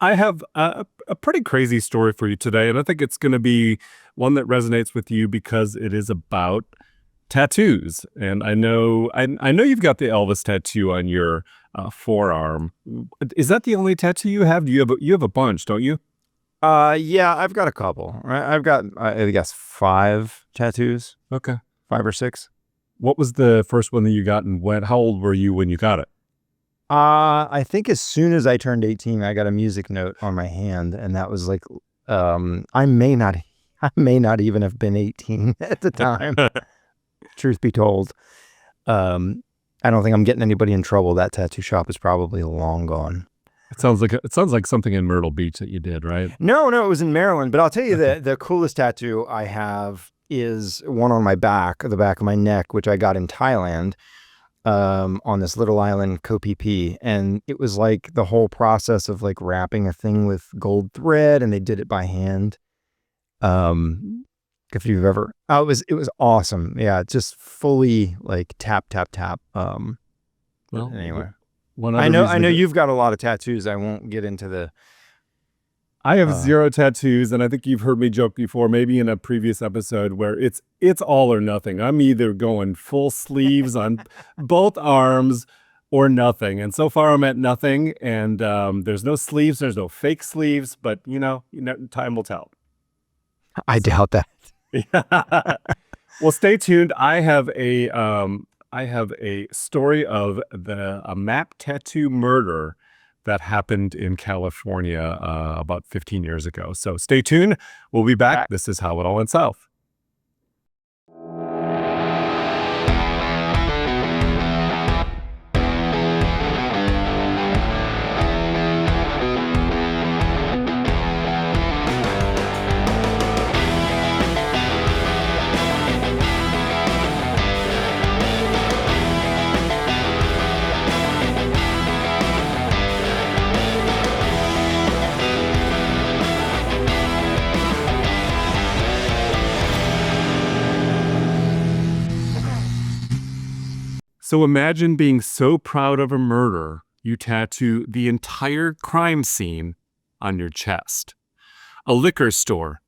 I have a pretty crazy story for you today, and I think it's going to be one that resonates with you because it is about tattoos. And I know you've got the Elvis tattoo on your forearm. Is that the only tattoo you have? You have a bunch, don't you? Yeah, I've got a couple. Right, I've got I guess five tattoos, Okay. five or six. What was the first one that you got, and when? How old were you when you got it? I think as soon as I turned 18, I got a music note on my hand, and that was like, I may not, I may not even have been 18 at the time. Truth be told, I don't think I'm getting anybody in trouble. That tattoo shop is probably long gone. It sounds like something in Myrtle Beach that you did, right? No, no, it was in Maryland. But I'll tell you Okay. the coolest tattoo I have is one on my back, the back of my neck, which I got in Thailand, on this little island, Koh Phi Phi. And it was like the whole process of like wrapping a thing with gold thread, and they did it by hand. If you've ever, it was awesome. Yeah, just fully like tap, tap, tap. Well, Anyway, one I other know, reason I to know go. you've got a lot of tattoos. I won't get into the, I have uh, zero tattoos, and I think you've heard me joke before, maybe in a previous episode, where it's all or nothing. I'm either going full sleeves on both arms or nothing. And so far, I'm at nothing. And there's no sleeves, there's no fake sleeves, but time will tell. I So, doubt that. yeah. Well, stay tuned. I have a story of a map tattoo murder that happened in California about 15 years ago. So stay tuned. We'll be back. This is how it all went south. So imagine being so proud of a murder, you tattoo the entire crime scene on your chest. A liquor store,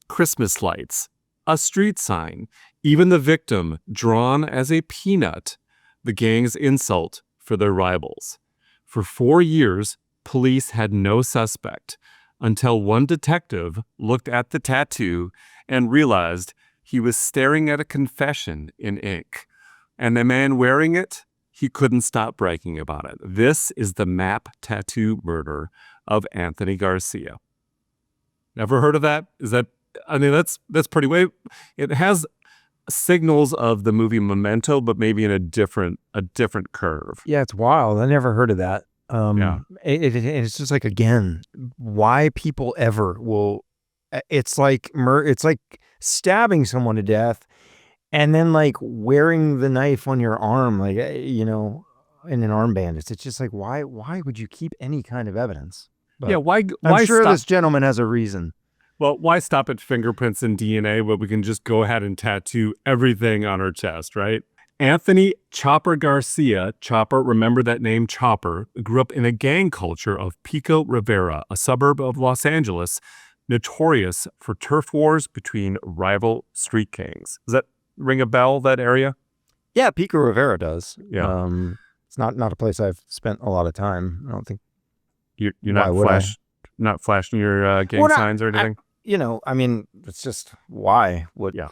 Christmas lights, a street sign, even the victim drawn as a peanut, the gang's insult for their rivals. For 4 years, police had no suspect until one detective looked at the tattoo and realized he was staring at a confession in ink. And the man wearing it, he couldn't stop bragging about it. This is the map tattoo murder of Anthony Garcia. Never heard of that? That's pretty way. It has signals of the movie Memento, but maybe in a different curve. Yeah, it's wild. I never heard of that. Yeah. It's just like, again, why people ever will. It's like it's like stabbing someone to death, and then like wearing the knife on your arm, like in an armband. It's just like, why would you keep any kind of evidence? Yeah, But why I'm why sure stop? this gentleman has a reason. Well, why stop at fingerprints and DNA, but we can just go ahead and tattoo everything on our chest, right? Anthony Chopper Garcia, Chopper, remember that name, Chopper, grew up in a gang culture of Pico Rivera, a suburb of Los Angeles, notorious for turf wars between rival street gangs. Does that ring a bell, that area? Yeah, Pico Rivera does. Yeah. It's not a place I've spent a lot of time. I don't think. You're Why would I? not flashing your gang Well, not, signs or anything? I mean, it's just why would. Yeah.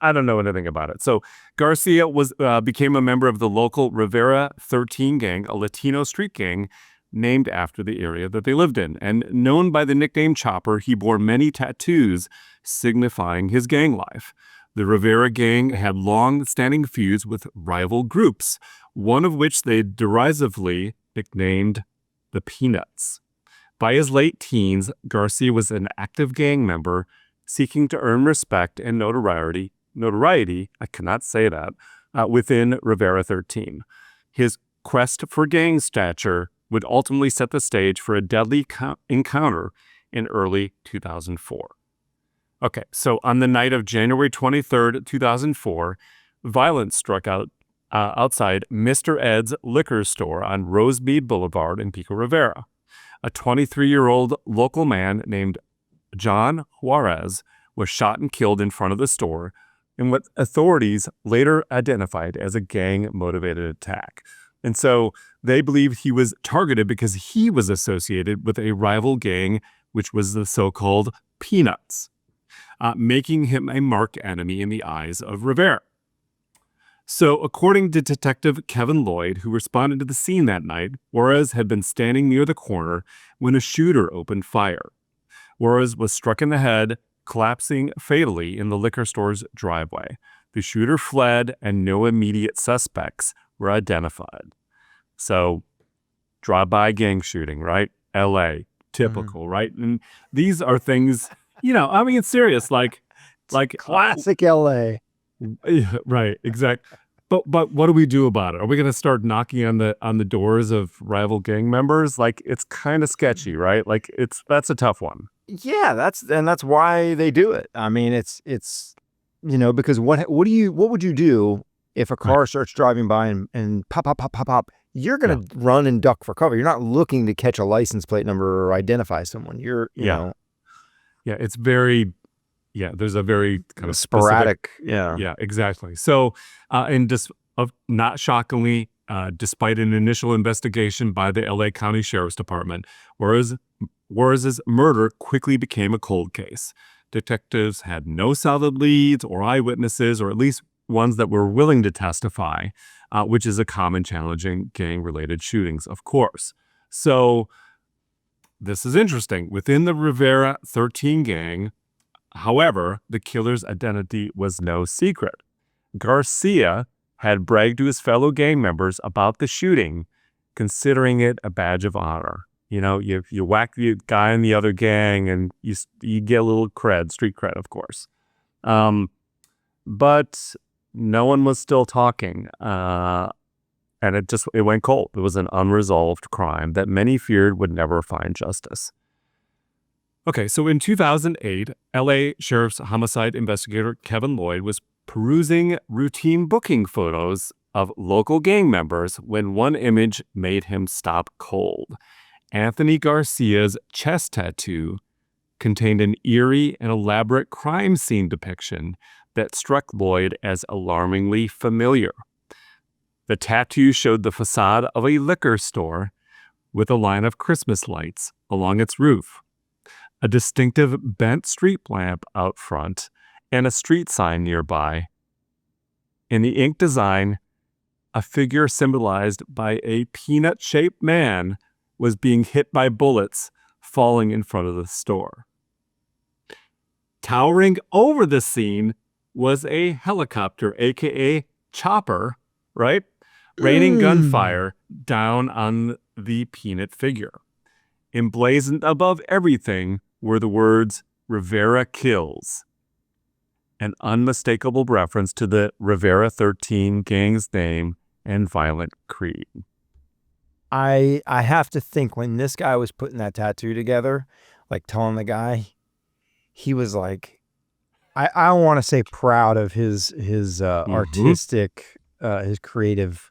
I don't know anything about it. So Garcia became a member of the local Rivera 13 gang, a Latino street gang named after the area that they lived in. And known by the nickname Chopper, he bore many tattoos signifying his gang life. The Rivera gang had long-standing feuds with rival groups, one of which they derisively nicknamed the Peanuts. By his late teens, Garcia was an active gang member seeking to earn respect and notoriety, I cannot say that, within Rivera 13. His quest for gang stature would ultimately set the stage for a deadly encounter in early 2004. Okay, so on the night of January 23rd, 2004, violence struck out outside Mr. Ed's liquor store on Rosemead Boulevard in Pico Rivera. a 23-year-old local man named John Juarez was shot and killed in front of the store in what authorities later identified as a gang-motivated attack. And so they believed he was targeted because he was associated with a rival gang, which was the so-called Peanuts, making him a marked enemy in the eyes of Rivera. So according to Detective Kevin Lloyd, who responded to the scene that night, Juarez had been standing near the corner when a shooter opened fire. Juarez was struck in the head, collapsing fatally in the liquor store's driveway. The shooter fled, and no immediate suspects were identified. So, drive-by gang shooting, right? L.A., typical, right? And these are things, I mean, it's serious, like Classic LA. right, exactly. But what do we do about it? Are we going to start knocking on the doors of rival gang members? Like, it's kind of sketchy, right? Like, that's a tough one. Yeah, that's why they do it. I mean, it's because what would you do if a car starts driving by and pop pop pop pop pop? You're gonna run and duck for cover. You're not looking to catch a license plate number or identify someone. You know. Yeah, it's very. Yeah, there's a very kind of sporadic. Specific, yeah, exactly. So, and just not shockingly, despite an initial investigation by the LA County Sheriff's Department, Juarez's murder quickly became a cold case. Detectives had no solid leads or eyewitnesses, or at least ones that were willing to testify, which is a common challenge in gang-related shootings, of course. So, this is interesting. Within the Rivera 13 gang, however, the killer's identity was no secret. Garcia had bragged to his fellow gang members about the shooting, considering it a badge of honor. You whack the guy in the other gang and you get a little cred, street cred, of course. But no one was still talking, and it went cold. It was an unresolved crime that many feared would never find justice. Okay, so in 2008, LA Sheriff's homicide investigator Kevin Lloyd was perusing routine booking photos of local gang members when one image made him stop cold. Anthony Garcia's chest tattoo contained an eerie and elaborate crime scene depiction that struck Lloyd as alarmingly familiar. The tattoo showed the facade of a liquor store with a line of Christmas lights along its roof, a distinctive bent street lamp out front, and a street sign nearby. In the ink design, a figure symbolized by a peanut-shaped man was being hit by bullets falling in front of the store. Towering over the scene was a helicopter, aka chopper, right? Raining gunfire down on the peanut figure. Emblazoned above everything were the words Rivera kills, an unmistakable reference to the Rivera 13 gang's name and violent creed. I have to think when this guy was putting that tattoo together, like telling the guy, he was like, I want to say proud of his artistic, his creative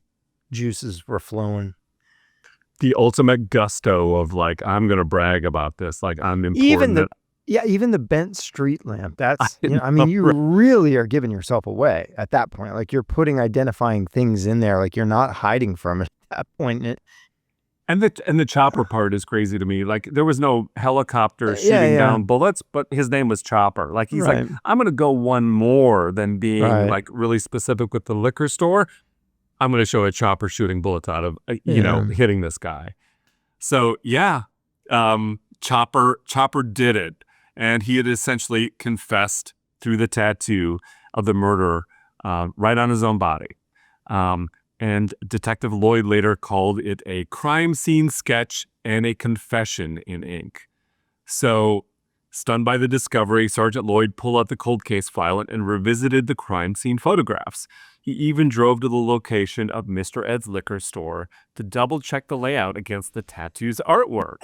juices were flowing. The ultimate gusto of like, I'm going to brag about this. Like, I'm important. Even the bent street lamp. That's, you really are giving yourself away at that point. Like, you're putting identifying things in there. Like, you're not hiding from it at that point. And the chopper part is crazy to me. Like, there was no helicopter shooting down bullets, but his name was Chopper. Like, he's like, I'm going to go one more than being like really specific with the liquor store. I'm going to show a chopper shooting bullets out of, hitting this guy. So Chopper did it. And he had essentially confessed through the tattoo of the murder right on his own body. And Detective Lloyd later called it a crime scene sketch and a confession in ink. So, stunned by the discovery, Sergeant Lloyd pulled out the cold case file and revisited the crime scene photographs. He even drove to the location of Mr. Ed's liquor store to double-check the layout against the tattoo's artwork.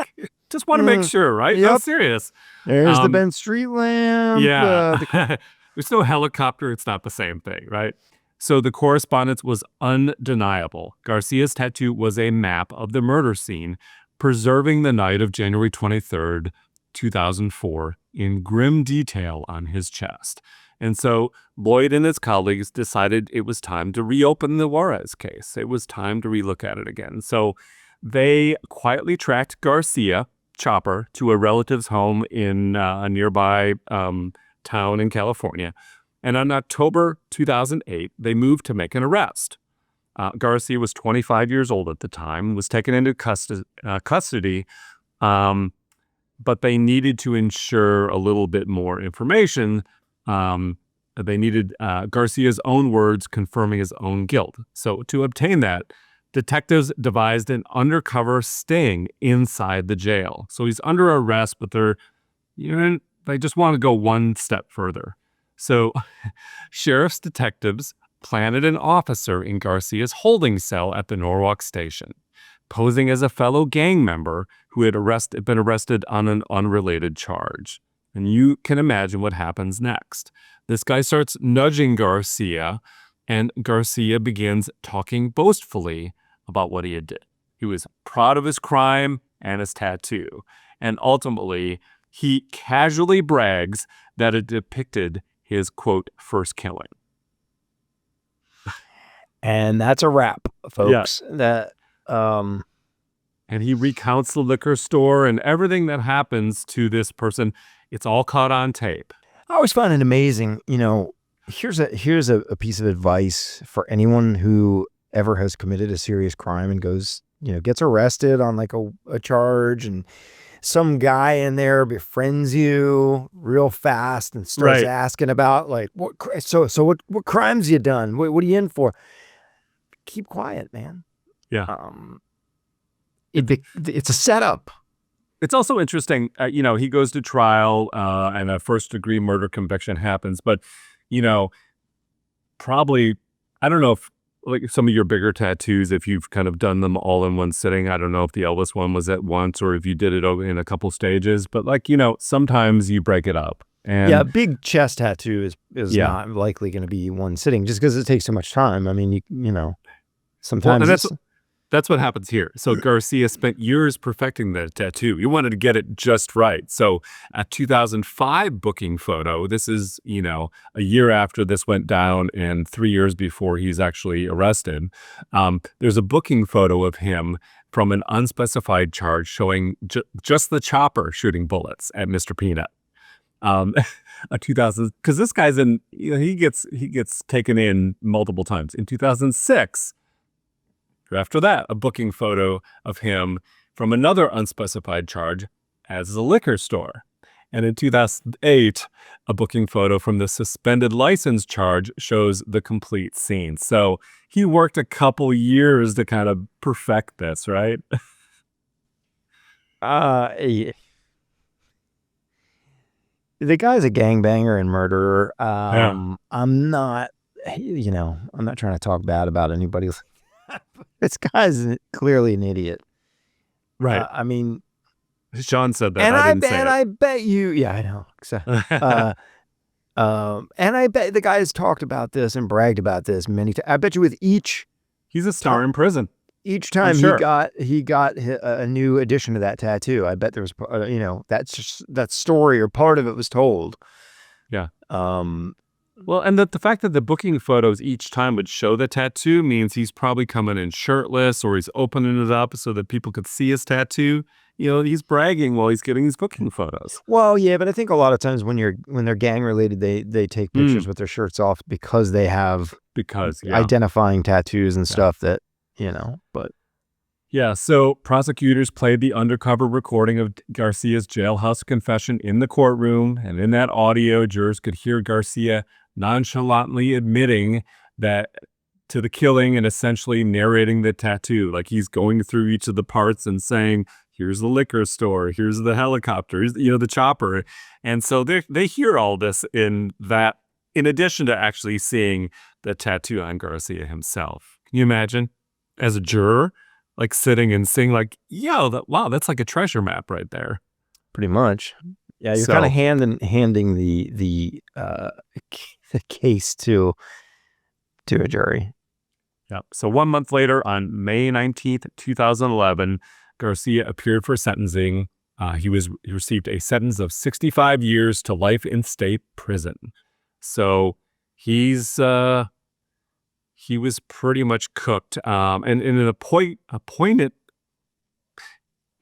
Just want to make sure, right? Yep. No, serious. There's the bent street lamp. Yeah. There's no helicopter. It's not the same thing, right? So the correspondence was undeniable. Garcia's tattoo was a map of the murder scene, preserving the night of January 23rd, 2004 in grim detail on his chest. And so Lloyd and his colleagues decided it was time to reopen the Juarez case. It was time to relook at it again. So they quietly tracked Garcia, Chopper, to a relative's home in a nearby town in California. And on October 2008, they moved to make an arrest. Garcia was 25 years old at the time, was taken into custody, but they needed to ensure a little bit more information. They needed Garcia's own words confirming his own guilt. So to obtain that, detectives devised an undercover sting inside the jail. So he's under arrest, but they just want to go one step further. So sheriff's detectives planted an officer in Garcia's holding cell at the Norwalk station, posing as a fellow gang member who had been arrested on an unrelated charge. And you can imagine what happens next. This guy starts nudging Garcia, and Garcia begins talking boastfully about what he had did. He was proud of his crime and his tattoo. And ultimately, he casually brags that it depicted his, quote, first killing. And that's a wrap, folks. Yeah. And he recounts the liquor store and everything that happens to this person. It's all caught on tape. I always find it amazing. Here's a piece of advice for anyone who ever has committed a serious crime and goes, gets arrested on like a charge, and some guy in there befriends you real fast and starts asking about like, what crimes you done? What are you in for? Keep quiet, man. Yeah. It's a setup. It's also interesting, he goes to trial and a first-degree murder conviction happens. But, probably, I don't know if, like some of your bigger tattoos, if you've kind of done them all in one sitting. I don't know if the Elvis one was at once or if you did it in a couple stages. But, sometimes you break it up. And yeah, a big chest tattoo is not likely going to be one sitting just because it takes so much time. I mean, sometimes that's what happens here. So Garcia spent years perfecting the tattoo. He wanted to get it just right. So a 2005 booking photo, this is, a year after this went down and 3 years before he's actually arrested. There's a booking photo of him from an unspecified charge showing just the chopper shooting bullets at Mr. Peanut. A 2000, because this guy's in, he gets taken in multiple times. In 2006, after that, a booking photo of him from another unspecified charge as a liquor store. And in 2008, a booking photo from the suspended license charge shows the complete scene. So he worked a couple years to kind of perfect this, right? Yeah. The guy's a gangbanger and murderer. I'm not trying to talk bad about anybody. This guy's clearly an idiot. Right. I mean, Sean said that. And I bet you, yeah, I know. So, and I bet the guy has talked about this and bragged about this many times. I bet you with each, he's a star in prison. Each time he got a new addition to that tattoo, I bet there was, that story or part of it was told. Yeah. Well, and the fact that the booking photos each time would show the tattoo means he's probably coming in shirtless or he's opening it up so that people could see his tattoo. He's bragging while he's getting these booking photos. Well, yeah, but I think a lot of times when they're gang related, they take pictures with their shirts off because they have identifying tattoos and stuff that, but. Yeah, so prosecutors played the undercover recording of Garcia's jailhouse confession in the courtroom, and in that audio, jurors could hear Garcia nonchalantly admitting that to the killing and essentially narrating the tattoo. Like he's going through each of the parts and saying, here's the liquor store, here's the helicopter, here's, the chopper. And so they hear all this in addition to actually seeing the tattoo on Garcia himself. Can you imagine as a juror? Like sitting and seeing like, wow, that's like a treasure map right there. Pretty much. Yeah, you're kind of handing the case to a jury. Yeah. So 1 month later, on May 19th, 2011, Garcia appeared for sentencing. He received a sentence of 65 years to life in state prison. So he was pretty much cooked. And appointed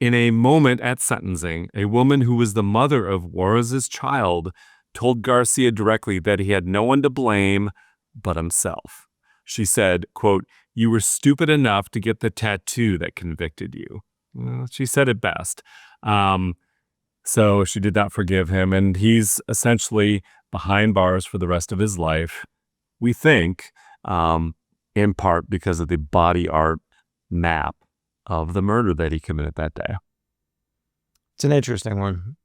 in a moment at sentencing, a woman who was the mother of Juarez's child told Garcia directly that he had no one to blame but himself. She said, quote, "You were stupid enough to get the tattoo that convicted you." Well, she said it best. So she did not forgive him, and he's essentially behind bars for the rest of his life. We think, in part because of the body art map of the murder that he committed that day. It's an interesting one.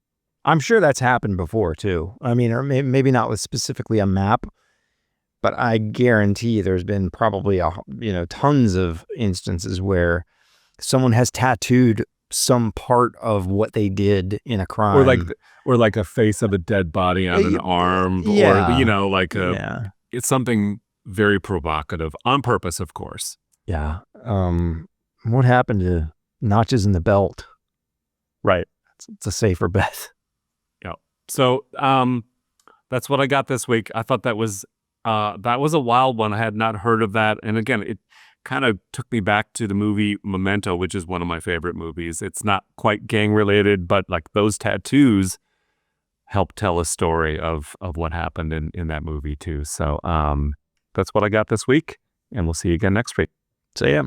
I'm sure that's happened before too. I mean, or maybe not with specifically a map, but I guarantee there's been probably tons of instances where someone has tattooed some part of what they did in a crime, or like a face of a dead body on an arm, yeah. or it's something very provocative on purpose, of course. Yeah. What happened to notches in the belt? Right. It's a safer bet. Yeah. So that's what I got this week. I thought that was a wild one. I had not heard of that. And again, it kind of took me back to the movie Memento, which is one of my favorite movies. It's not quite gang related, but like those tattoos help tell a story of what happened in that movie too. So that's what I got this week, and we'll see you again next week. See ya.